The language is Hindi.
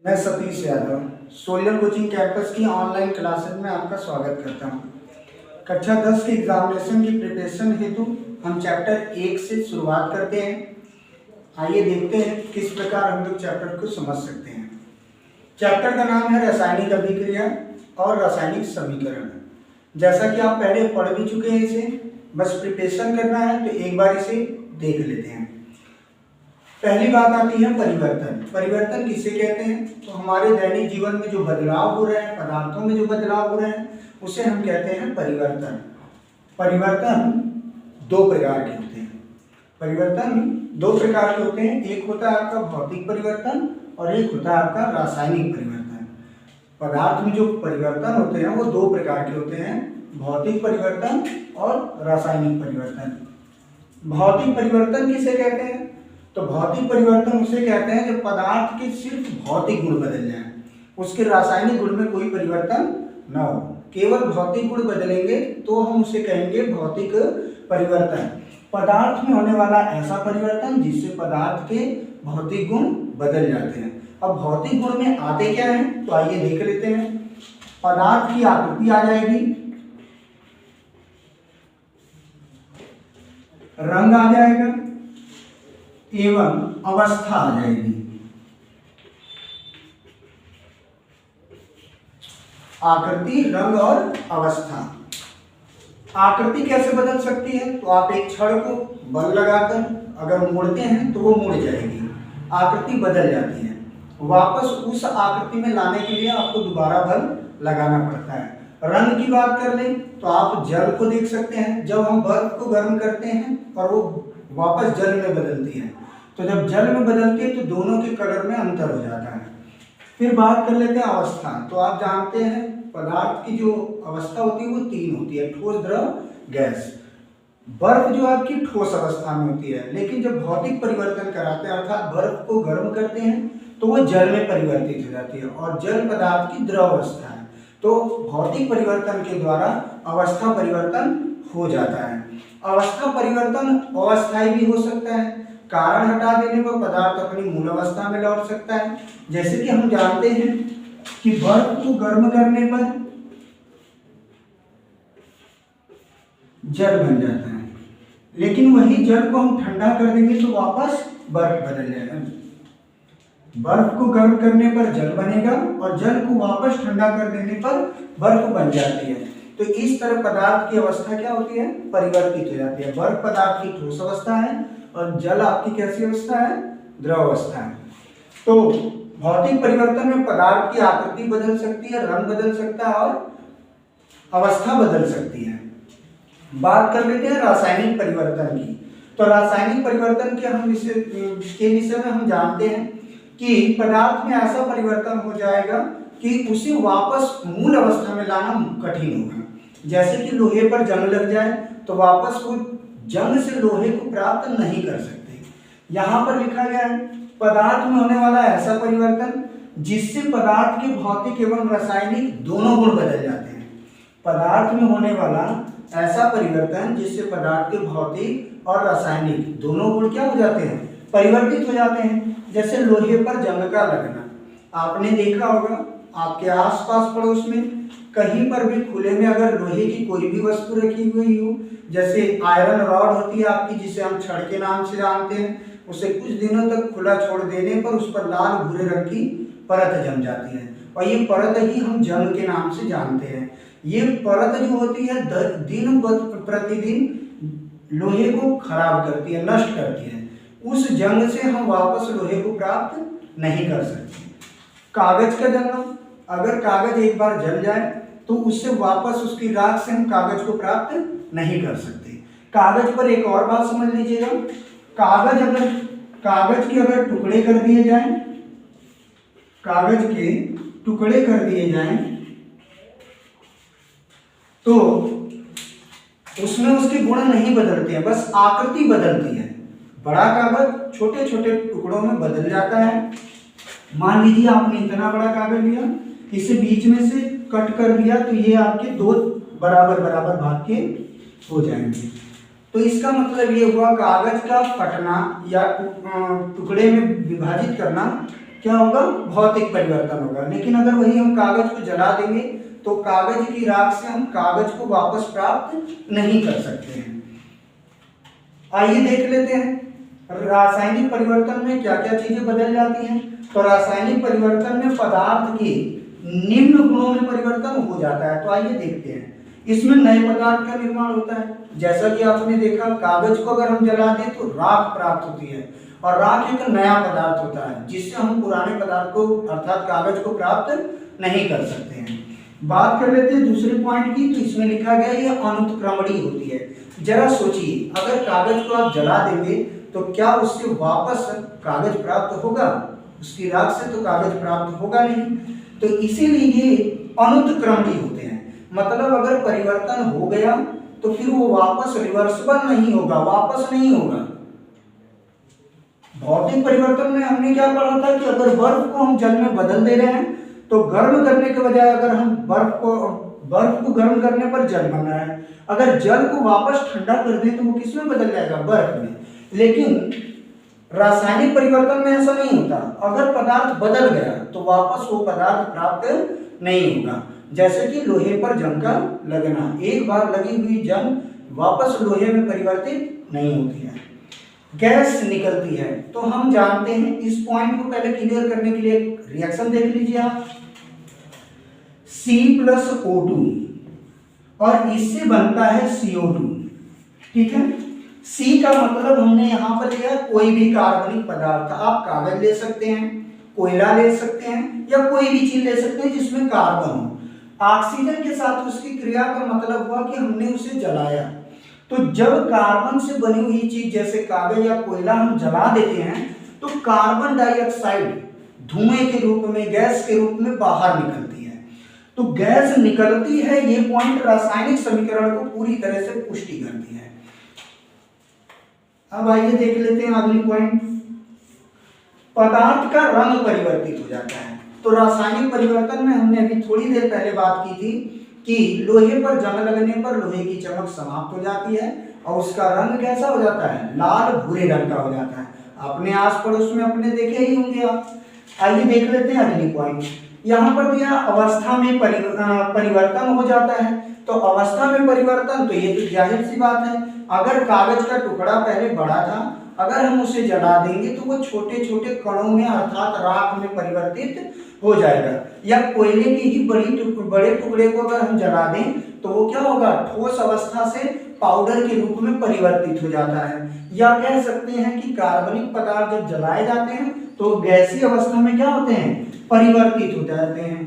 मैं Satish Yadav solar coaching campus की ऑनलाइन क्लासेस में आपका स्वागत करता हूं। कक्षा 10 के एग्जामिनेशन की प्रिपरेशन हेतु हम चैप्टर 1 से शुरुआत करते हैं। आइए देखते हैं किस प्रकार हम लोग चैप्टर को समझ सकते हैं। चैप्टर का नाम है रासायनिक अभिक्रिया और रासायनिक समीकरण। जैसा कि आप पहले पढ़ भी चुके हैं इसे, बस प्रिपरेशन करना है तो एक बार इसे देख लेते हैं। पहली बात आती है परिवर्तन। परिवर्तन किसे कहते हैं? तो हमारे दैनिक जीवन में जो बदलाव हो रहे हैं, पदार्थों में जो बदलाव हो रहे हैं, उसे हम कहते हैं परिवर्तन। परिवर्तन दो प्रकार के होते हैं। परिवर्तन दो प्रकार के होते हैं, एक होता है आपका भौतिक परिवर्तन और एक होता है आपका रासायनिक परिवर्तन। पदार्थ में जो परिवर्तन होते हैं वो दो प्रकार के होते हैं, भौतिक परिवर्तन और रासायनिक परिवर्तन। भौतिक परिवर्तन किसे कहते हैं? तो भौतिक परिवर्तन उसे कहते हैं जब पदार्थ के सिर्फ भौतिक गुण बदल जाएं, उसके रासायनिक गुण में कोई परिवर्तन न हो, केवल भौतिक गुण बदलेंगे तो हम उसे कहेंगे भौतिक परिवर्तन। पदार्थ में होने वाला ऐसा परिवर्तन जिससे पदार्थ के भौतिक गुण बदल जाते हैं। अब भौतिक गुण में आते क्या हैं तो आइए देख लेते हैं। पदार्थ की आकृति आ जाएगी, रंग आ जाएगा एवं अवस्था आ जाएगी। आकृति, रंग और अवस्था। आकृति कैसे बदल सकती है? तो आप एक छड़ को बल लगाकर अगर मोड़ते हैं तो वो मुड़ जाएगी, आकृति बदल जाती है। वापस उस आकृति में लाने के लिए आपको दोबारा बल लगाना पड़ता है। रंग की बात कर लें तो आप जल को देख सकते हैं, जब हम बर्फ को गर्म करते हैं और वो वापस जल में बदलती है, तो जब जल में बदलती है तो दोनों के कलर में अंतर हो जाता है। फिर बात कर लेते हैं अवस्था। तो आप जानते हैं पदार्थ की जो अवस्था होती है वो तीन होती है, ठोस, द्रव, गैस। बर्फ जो आपकी ठोस अवस्था में होती है, लेकिन जब भौतिक परिवर्तन कराते हैं अर्थात बर्फ को गर्म करते हैं तो वो जल में परिवर्तित हो जाती है और जल पदार्थ की द्रव अवस्था है। तो भौतिक परिवर्तन के द्वारा अवस्था परिवर्तन हो जाता है। अवस्था परिवर्तन अस्थायी भी हो सकता है, कारण हटा देने पर पदार्थ अपनी मूल अवस्था में लौट सकता है। जैसे कि हम जानते हैं कि बर्फ को गर्म करने पर जल बन जाता है, लेकिन वही जल को हम ठंडा कर देंगे तो वापस बर्फ बदल जाएगा। बर्फ को गर्म करने पर जल बनेगा और जल को वापस ठंडा कर देने पर बर्फ बन जाती है। तो इस तरह पदार्थ की अवस्था क्या होती है? परिवर्तित हो जाती है। बर्फ पदार्थ की ठोस अवस्था है और जल आपकी कैसी अवस्था है? द्रव अवस्था है। तो भौतिक परिवर्तन में पदार्थ की आकृति बदल सकती है, रंग बदल सकता है और अवस्था बदल सकती है। बात कर लेते हैं रासायनिक परिवर्तन की। तो रासायनिक परिवर्तन के विषय में हम जानते हैं कि पदार्थ में ऐसा परिवर्तन हो जाएगा कि उसे वापस मूल अवस्था में लाना कठिन होगा। जैसे कि लोहे पर जंग लग जाए तो वापस वो जंग से लोहे को प्राप्त नहीं कर सकते। यहाँ पर लिखा गया है पदार्थ में होने वाला ऐसा परिवर्तन जिससे पदार्थ के भौतिक एवं रासायनिक दोनों गुण बदल जाते हैं। पदार्थ में होने वाला ऐसा परिवर्तन जिससे पदार्थ के भौतिक और रासायनिक दोनों गुण क्या हो जाते हैं? परिवर्तित हो जाते हैं। जैसे लोहे पर जंग का लगना, आपने देखा होगा आपके आसपास पड़ोस में कहीं पर भी खुले में अगर लोहे की कोई भी वस्तु रखी हुई हो, जैसे आयरन रॉड होती है आपकी जिसे हम छड़ के नाम से जानते हैं, उसे कुछ दिनों तक खुला छोड़ देने पर उस पर लाल भूरे रंग की परत जम जाती है और ये परत ही हम जंग के नाम से जानते हैं। ये परत जो होती है दिन प्रतिदिन लोहे को खराब करती है, नष्ट करती है। उस जंग से हम वापस लोहे को प्राप्त नहीं कर सकते। कागज का जलना, अगर कागज एक बार जल जाए तो उससे वापस उसकी राख से हम कागज को प्राप्त नहीं कर सकते। कागज पर एक और बात समझ लीजिएगा, कागज के अगर टुकड़े कर दिए जाएं, कागज के टुकड़े कर दिए जाएं तो उसमें उसके गुण नहीं बदलते हैं, बस आकृति बदलती है। बड़ा कागज छोटे छोटे टुकड़ों में बदल जाता है। मान लीजिए आपने इतना बड़ा कागज लिया, इसे बीच में से कट कर दिया तो ये आपके दो बराबर बराबर भाग के हो जाएंगे। तो इसका मतलब ये हुआ कागज का फटना या टुकड़े में विभाजित करना क्या होगा, भौतिक परिवर्तन होगा। लेकिन अगर वही हम कागज को जला देंगे तो कागज की राख से हम कागज को वापस प्राप्त नहीं कर सकते हैं। आइए देख लेते हैं रासायनिक परिवर्तन में क्या क्या चीजें बदल जाती हैं। तो रासायनिक परिवर्तन में पदार्थ के निम्न गुणों में परिवर्तन हो जाता है। तो आइए देखते हैं, इसमें नए पदार्थ का निर्माण होता है। जैसा कि आपने देखा, कागज को अगर हम जला दें तो राख प्राप्त होती है, और राख एक नया पदार्थ होता है जिससे हम पुराने पदार्थ को अर्थात कागज को प्राप्त नहीं कर सकते हैं। बात कर लेते हैं दूसरे पॉइंट की। तो इसमें लिखा गया है यह अनुत्क्रमणीय होती है। जरा सोचिए, अगर कागज को आप जला देंगे तो क्या उससे वापस कागज प्राप्त होगा? उसकी राख से तो कागज प्राप्त होगा नहीं। तो इसीलिए ये अनुत्क्रमणीय होते हैं। मतलब अगर परिवर्तन हो गया तो फिर वो वापस रिवर्सिबल नहीं होगा, वापस नहीं होगा। भौतिक परिवर्तन में हमने क्या पढ़ा था कि अगर बर्फ को हम जल में बदल दे रहे हैं तो गर्म करने के बजाय अगर हम बर्फ को गर्म करने पर जल बन रहा है, अगर जल को वापस ठंडा कर दें तो वो किस में बदल जाएगा? बर्फ में। लेकिन रासायनिक परिवर्तन में ऐसा नहीं होता। अगर पदार्थ बदल गया तो वापस वो पदार्थ प्राप्त नहीं होगा। जैसे कि लोहे पर जंग का लगना, एक बार लगी हुई जंग वापस लोहे में परिवर्तित नहीं होती है। गैस निकलती है, तो हम जानते हैं, इस पॉइंट को पहले क्लियर करने के लिए रिएक्शन देख लीजिए आप। C+O2 और इससे बनता है CO2। ठीक है, C का मतलब हमने यहां पर लिया कोई भी कार्बनिक पदार्थ। आप कागज ले सकते हैं, कोयला ले सकते हैं, या कोई भी चीज ले सकते हैं जिसमें कार्बन हो। ऑक्सीजन के साथ उसकी क्रिया का मतलब हुआ कि हमने उसे जलाया। तो जब कार्बन से बनी हुई चीज जैसे कागज या कोयला हम जला देते हैं तो कार्बन डाइऑक्साइड धुएं के रूप में, गैस के रूप में बाहर निकलती है। तो गैस निकलती है, ये पॉइंट रासायनिक समीकरण को पूरी तरह से पुष्टि करती है। अब आइए देख लेते हैं अगली पॉइंट। पदार्थ का रंग परिवर्तित हो जाता है। तो रासायनिक परिवर्तन में हमने अभी थोड़ी देर पहले बात की थी कि लोहे पर जंग लगने पर लोहे की चमक समाप्त हो जाती है और उसका रंग कैसा हो जाता है? लाल भूरे रंग का हो जाता है। अपने आस पड़ोस में अपने देखे ही होंगे आप। आइए देख लेते हैं अगली पॉइंट। यहाँ पर दिया अवस्था में परिवर्तन हो जाता है। तो अवस्था में परिवर्तन, तो ये तो जाहिर सी बात है, अगर कागज का टुकड़ा पहले बड़ा था, अगर हम उसे जला देंगे तो वो छोटे छोटे कणों में अर्थात राख में परिवर्तित हो जाएगा। या कोयले के ही बड़े टुकड़े को अगर हम जला दें तो वो क्या होगा? ठोस अवस्था से पाउडर के रूप में परिवर्तित हो जाता है। या कह सकते हैं कि कार्बनिक पदार्थ जब जलाए जाते हैं तो गैसीय अवस्था में क्या होते हैं? परिवर्तित हो जाते हैं।